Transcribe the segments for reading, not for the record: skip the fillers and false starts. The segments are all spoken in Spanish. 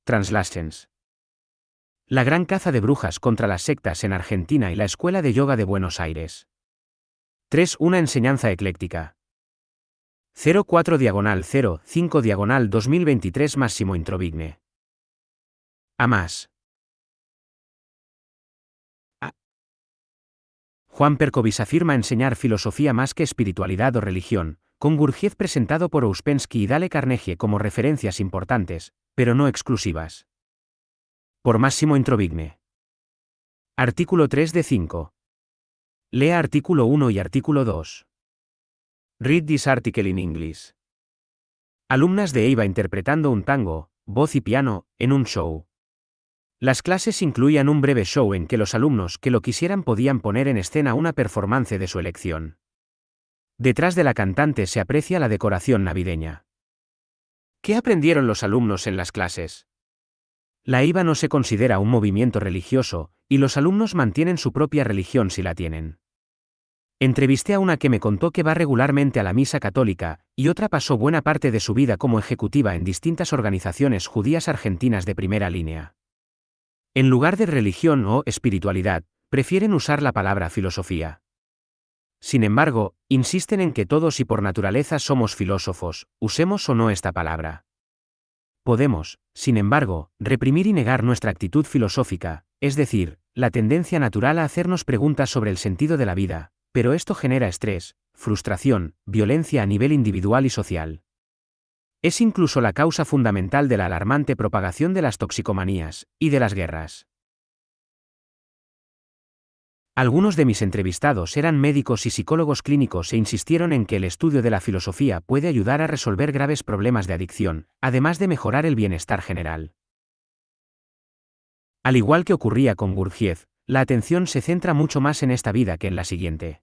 Translations. La gran caza de brujas contra las sectas en Argentina y la Escuela de Yoga de Buenos Aires. 3. Una enseñanza ecléctica. 04/05/2023 Massimo Introvigne. A más. Juan Perković afirma enseñar filosofía más que espiritualidad o religión, con Gurdjieff presentado por Ouspensky y Dale Carnegie como referencias importantes, pero no exclusivas. Por Massimo Introvigne. Artículo 3 de 5. Lea artículo 1 y artículo 2. Read this article in English. Alumnas de EIVA interpretando un tango, voz y piano, en un show. Las clases incluían un breve show en que los alumnos que lo quisieran podían poner en escena una performance de su elección. Detrás de la cantante se aprecia la decoración navideña. ¿Qué aprendieron los alumnos en las clases? La EIVA no se considera un movimiento religioso, y los alumnos mantienen su propia religión si la tienen. Entrevisté a una que me contó que va regularmente a la misa católica, y otra pasó buena parte de su vida como ejecutiva en distintas organizaciones judías argentinas de primera línea. En lugar de religión o espiritualidad, prefieren usar la palabra filosofía. Sin embargo, insisten en que todos y por naturaleza somos filósofos, usemos o no esta palabra. Podemos, sin embargo, reprimir y negar nuestra actitud filosófica, es decir, la tendencia natural a hacernos preguntas sobre el sentido de la vida, pero esto genera estrés, frustración, violencia a nivel individual y social. Es incluso la causa fundamental de la alarmante propagación de las toxicomanías y de las guerras. Algunos de mis entrevistados eran médicos y psicólogos clínicos e insistieron en que el estudio de la filosofía puede ayudar a resolver graves problemas de adicción, además de mejorar el bienestar general. Al igual que ocurría con Gurdjieff, la atención se centra mucho más en esta vida que en la siguiente.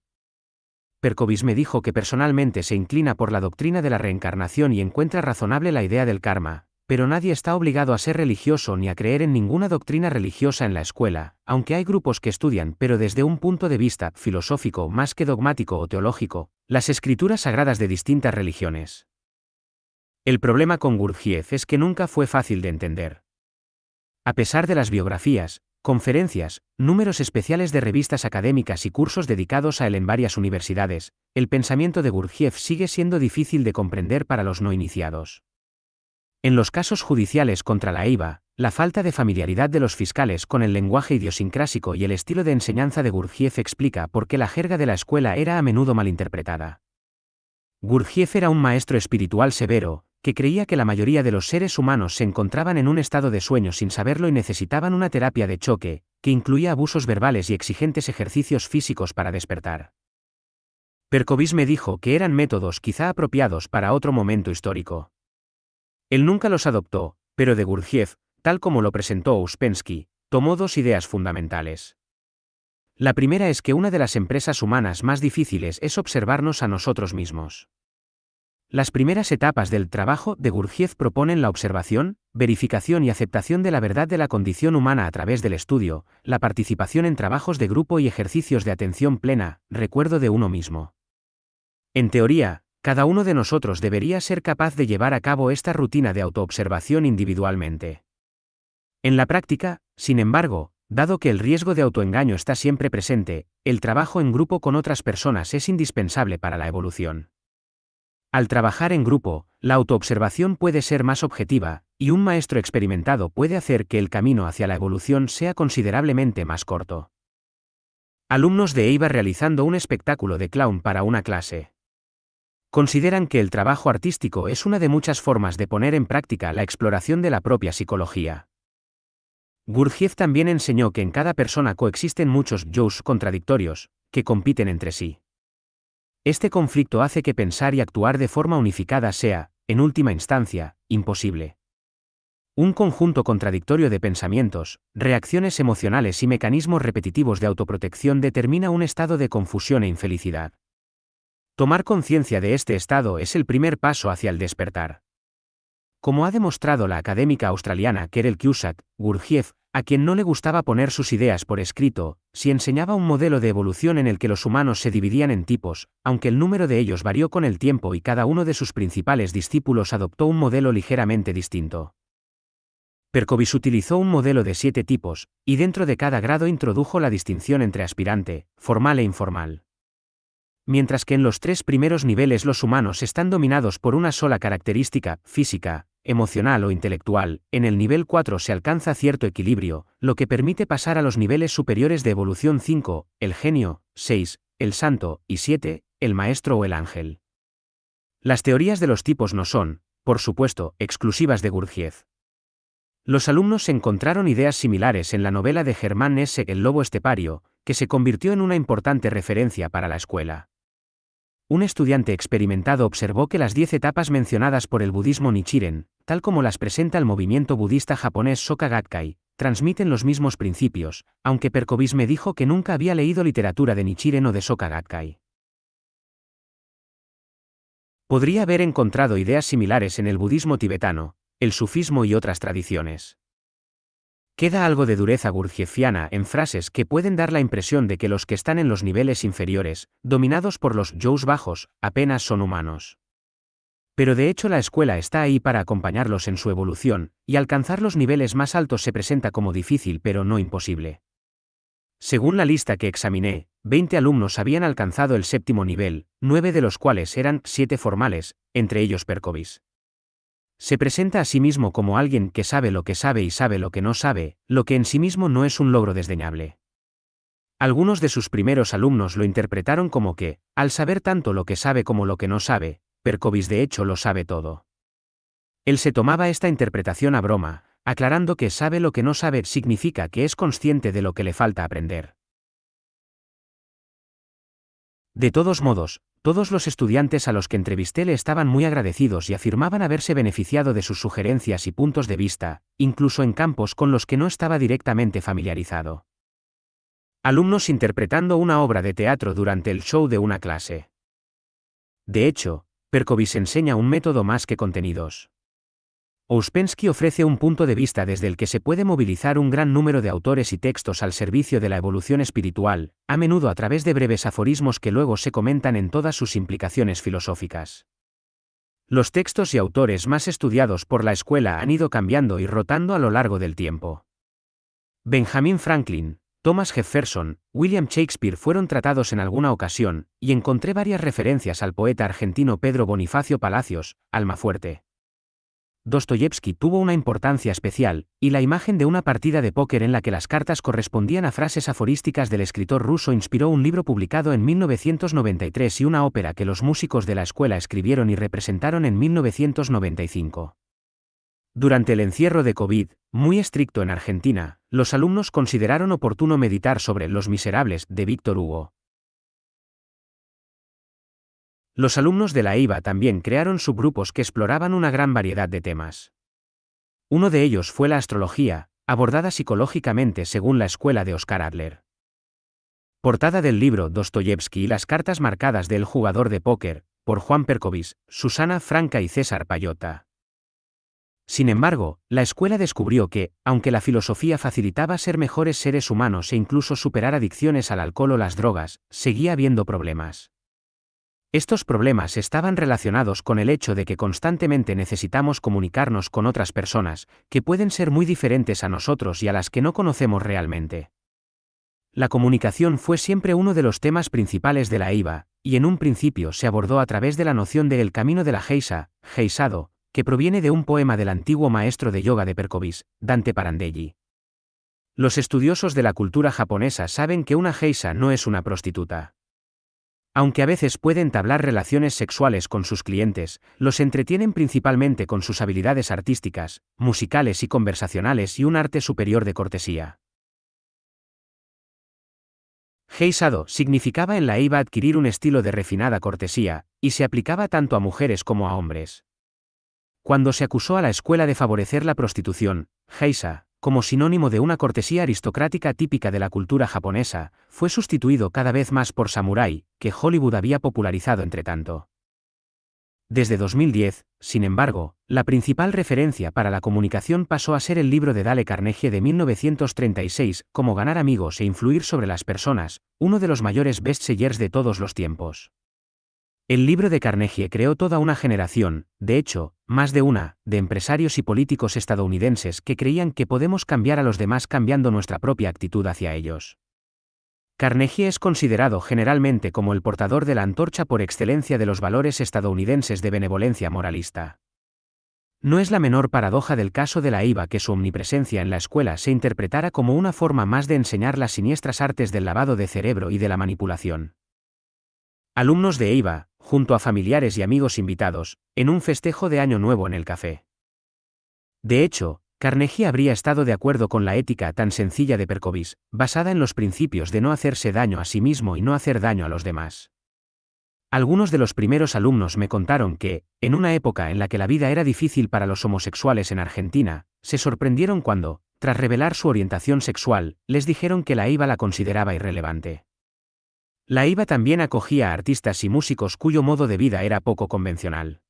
Perković me dijo que personalmente se inclina por la doctrina de la reencarnación y encuentra razonable la idea del karma, pero nadie está obligado a ser religioso ni a creer en ninguna doctrina religiosa en la escuela, aunque hay grupos que estudian, pero desde un punto de vista filosófico más que dogmático o teológico, las escrituras sagradas de distintas religiones. El problema con Gurdjieff es que nunca fue fácil de entender. A pesar de las biografías, conferencias, números especiales de revistas académicas y cursos dedicados a él en varias universidades, el pensamiento de Gurdjieff sigue siendo difícil de comprender para los no iniciados. En los casos judiciales contra la EIVA, la falta de familiaridad de los fiscales con el lenguaje idiosincrásico y el estilo de enseñanza de Gurdjieff explica por qué la jerga de la escuela era a menudo malinterpretada. Gurdjieff era un maestro espiritual severo, que creía que la mayoría de los seres humanos se encontraban en un estado de sueño sin saberlo y necesitaban una terapia de choque, que incluía abusos verbales y exigentes ejercicios físicos para despertar. Perković me dijo que eran métodos quizá apropiados para otro momento histórico. Él nunca los adoptó, pero de Gurdjieff, tal como lo presentó Ouspensky, tomó dos ideas fundamentales. La primera es que una de las empresas humanas más difíciles es observarnos a nosotros mismos. Las primeras etapas del trabajo de Gurdjieff proponen la observación, verificación y aceptación de la verdad de la condición humana a través del estudio, la participación en trabajos de grupo y ejercicios de atención plena, recuerdo de uno mismo. En teoría, cada uno de nosotros debería ser capaz de llevar a cabo esta rutina de autoobservación individualmente. En la práctica, sin embargo, dado que el riesgo de autoengaño está siempre presente, el trabajo en grupo con otras personas es indispensable para la evolución. Al trabajar en grupo, la autoobservación puede ser más objetiva, y un maestro experimentado puede hacer que el camino hacia la evolución sea considerablemente más corto. Alumnos de EIVA realizando un espectáculo de clown para una clase. Consideran que el trabajo artístico es una de muchas formas de poner en práctica la exploración de la propia psicología. Gurdjieff también enseñó que en cada persona coexisten muchos yo's contradictorios, que compiten entre sí. Este conflicto hace que pensar y actuar de forma unificada sea, en última instancia, imposible. Un conjunto contradictorio de pensamientos, reacciones emocionales y mecanismos repetitivos de autoprotección determina un estado de confusión e infelicidad. Tomar conciencia de este estado es el primer paso hacia el despertar. Como ha demostrado la académica australiana Kerel Cusack, Gurdjieff, a quien no le gustaba poner sus ideas por escrito, si enseñaba un modelo de evolución en el que los humanos se dividían en tipos, aunque el número de ellos varió con el tiempo y cada uno de sus principales discípulos adoptó un modelo ligeramente distinto. Perkovic utilizó un modelo de 7 tipos, y dentro de cada grado introdujo la distinción entre aspirante, formal e informal. Mientras que en los 3 primeros niveles los humanos están dominados por una sola característica, física, emocional o intelectual, en el nivel 4 se alcanza cierto equilibrio, lo que permite pasar a los niveles superiores de evolución 5, el genio, 6, el santo, y 7, el maestro o el ángel. Las teorías de los tipos no son, por supuesto, exclusivas de Gurdjieff. Los alumnos encontraron ideas similares en la novela de Germán Hesse El lobo estepario, que se convirtió en una importante referencia para la escuela. Un estudiante experimentado observó que las 10 etapas mencionadas por el budismo Nichiren, tal como las presenta el movimiento budista japonés Soka Gakkai, transmiten los mismos principios, aunque Perkovic me dijo que nunca había leído literatura de Nichiren o de Soka Gakkai. Podría haber encontrado ideas similares en el budismo tibetano, el sufismo y otras tradiciones. Queda algo de dureza gurdjieffiana en frases que pueden dar la impresión de que los que están en los niveles inferiores, dominados por los yous bajos, apenas son humanos. Pero de hecho la escuela está ahí para acompañarlos en su evolución, y alcanzar los niveles más altos se presenta como difícil pero no imposible. Según la lista que examiné, 20 alumnos habían alcanzado el 7º nivel, 9 de los cuales eran 7 formales, entre ellos Perkovic. Se presenta a sí mismo como alguien que sabe lo que sabe y sabe lo que no sabe, lo que en sí mismo no es un logro desdeñable. Algunos de sus primeros alumnos lo interpretaron como que, al saber tanto lo que sabe como lo que no sabe, Perkovic de hecho lo sabe todo. Él se tomaba esta interpretación a broma, aclarando que sabe lo que no sabe significa que es consciente de lo que le falta aprender. De todos modos, todos los estudiantes a los que entrevisté le estaban muy agradecidos y afirmaban haberse beneficiado de sus sugerencias y puntos de vista, incluso en campos con los que no estaba directamente familiarizado. Alumnos interpretando una obra de teatro durante el show de una clase. De hecho, Perkovic enseña un método más que contenidos. Ouspensky ofrece un punto de vista desde el que se puede movilizar un gran número de autores y textos al servicio de la evolución espiritual, a menudo a través de breves aforismos que luego se comentan en todas sus implicaciones filosóficas. Los textos y autores más estudiados por la escuela han ido cambiando y rotando a lo largo del tiempo. Benjamin Franklin, Thomas Jefferson, William Shakespeare fueron tratados en alguna ocasión, y encontré varias referencias al poeta argentino Pedro Bonifacio Palacios, Almafuerte. Dostoyevsky tuvo una importancia especial, y la imagen de una partida de póker en la que las cartas correspondían a frases aforísticas del escritor ruso inspiró un libro publicado en 1993 y una ópera que los músicos de la escuela escribieron y representaron en 1995. Durante el encierro de COVID, muy estricto en Argentina, los alumnos consideraron oportuno meditar sobre Los Miserables de Víctor Hugo. Los alumnos de la EIVA también crearon subgrupos que exploraban una gran variedad de temas. Uno de ellos fue la astrología, abordada psicológicamente según la escuela de Oscar Adler. Portada del libro Dostoyevsky y las cartas marcadas del jugador de póker, por Juan Perkovic, Susana Franca y César Payota. Sin embargo, la escuela descubrió que, aunque la filosofía facilitaba ser mejores seres humanos e incluso superar adicciones al alcohol o las drogas, seguía habiendo problemas. Estos problemas estaban relacionados con el hecho de que constantemente necesitamos comunicarnos con otras personas, que pueden ser muy diferentes a nosotros y a las que no conocemos realmente. La comunicación fue siempre uno de los temas principales de la EIVA, y en un principio se abordó a través de la noción de el camino de la Geisha, Geisado, que proviene de un poema del antiguo maestro de yoga de Perkovic, Dante Parandelli. Los estudiosos de la cultura japonesa saben que una geisha no es una prostituta. Aunque a veces puede entablar relaciones sexuales con sus clientes, los entretienen principalmente con sus habilidades artísticas, musicales y conversacionales y un arte superior de cortesía. Geisado significaba en la EIVA adquirir un estilo de refinada cortesía, y se aplicaba tanto a mujeres como a hombres. Cuando se acusó a la escuela de favorecer la prostitución, geisha, como sinónimo de una cortesía aristocrática típica de la cultura japonesa, fue sustituido cada vez más por samurái, que Hollywood había popularizado entretanto. Desde 2010, sin embargo, la principal referencia para la comunicación pasó a ser el libro de Dale Carnegie de 1936, Cómo ganar amigos e influir sobre las personas, uno de los mayores bestsellers de todos los tiempos. El libro de Carnegie creó toda una generación, de hecho, más de una, de empresarios y políticos estadounidenses que creían que podemos cambiar a los demás cambiando nuestra propia actitud hacia ellos. Carnegie es considerado generalmente como el portador de la antorcha por excelencia de los valores estadounidenses de benevolencia moralista. No es la menor paradoja del caso de la IVA que su omnipresencia en la escuela se interpretara como una forma más de enseñar las siniestras artes del lavado de cerebro y de la manipulación. Alumnos de IVA, junto a familiares y amigos invitados, en un festejo de Año Nuevo en el café. De hecho, Carnegie habría estado de acuerdo con la ética tan sencilla de Perkovic, basada en los principios de no hacerse daño a sí mismo y no hacer daño a los demás. Algunos de los primeros alumnos me contaron que, en una época en la que la vida era difícil para los homosexuales en Argentina, se sorprendieron cuando, tras revelar su orientación sexual, les dijeron que la IVA la consideraba irrelevante. La IVA también acogía a artistas y músicos cuyo modo de vida era poco convencional.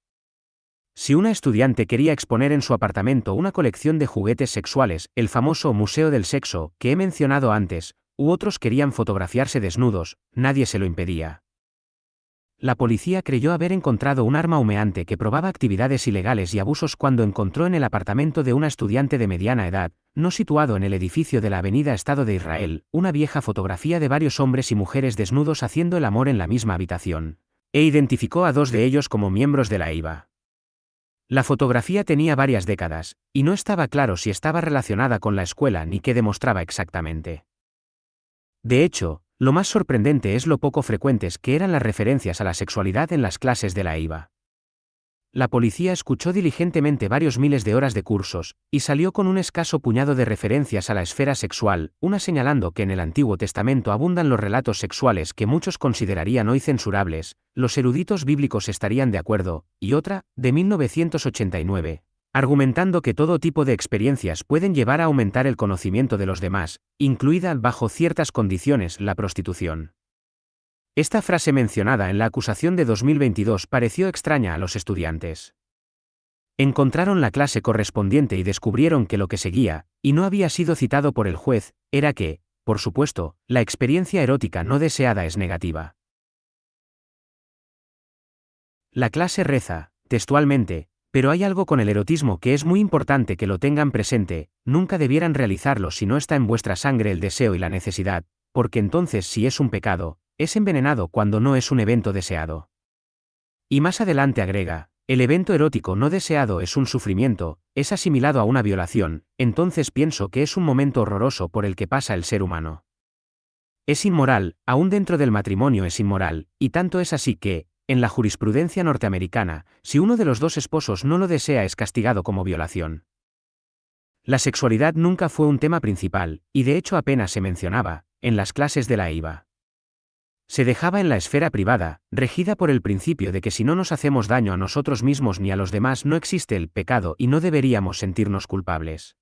Si una estudiante quería exponer en su apartamento una colección de juguetes sexuales, el famoso Museo del Sexo, que he mencionado antes, u otros querían fotografiarse desnudos, nadie se lo impedía. La policía creyó haber encontrado un arma humeante que probaba actividades ilegales y abusos cuando encontró en el apartamento de una estudiante de mediana edad, no situado en el edificio de la Avenida Estado de Israel, una vieja fotografía de varios hombres y mujeres desnudos haciendo el amor en la misma habitación. E identificó a dos de ellos como miembros de la IVA. La fotografía tenía varias décadas, y no estaba claro si estaba relacionada con la escuela ni qué demostraba exactamente. De hecho, lo más sorprendente es lo poco frecuentes que eran las referencias a la sexualidad en las clases de la IVA. La policía escuchó diligentemente varios miles de horas de cursos, y salió con un escaso puñado de referencias a la esfera sexual, una señalando que en el Antiguo Testamento abundan los relatos sexuales que muchos considerarían hoy censurables, los eruditos bíblicos estarían de acuerdo, y otra, de 1989, argumentando que todo tipo de experiencias pueden llevar a aumentar el conocimiento de los demás, incluida, bajo ciertas condiciones, la prostitución. Esta frase mencionada en la acusación de 2022 pareció extraña a los estudiantes. Encontraron la clase correspondiente y descubrieron que lo que seguía, y no había sido citado por el juez, era que, por supuesto, la experiencia erótica no deseada es negativa. La clase reza, textualmente, pero hay algo con el erotismo que es muy importante que lo tengan presente, nunca debieran realizarlo si no está en vuestra sangre el deseo y la necesidad, porque entonces si es un pecado, es envenenado cuando no es un evento deseado. Y más adelante agrega, el evento erótico no deseado es un sufrimiento, es asimilado a una violación, entonces pienso que es un momento horroroso por el que pasa el ser humano. Es inmoral, aún dentro del matrimonio es inmoral, y tanto es así que, en la jurisprudencia norteamericana, si uno de los dos esposos no lo desea es castigado como violación. La sexualidad nunca fue un tema principal, y de hecho apenas se mencionaba, en las clases de la IVA. Se dejaba en la esfera privada, regida por el principio de que si no nos hacemos daño a nosotros mismos ni a los demás no existe el pecado y no deberíamos sentirnos culpables.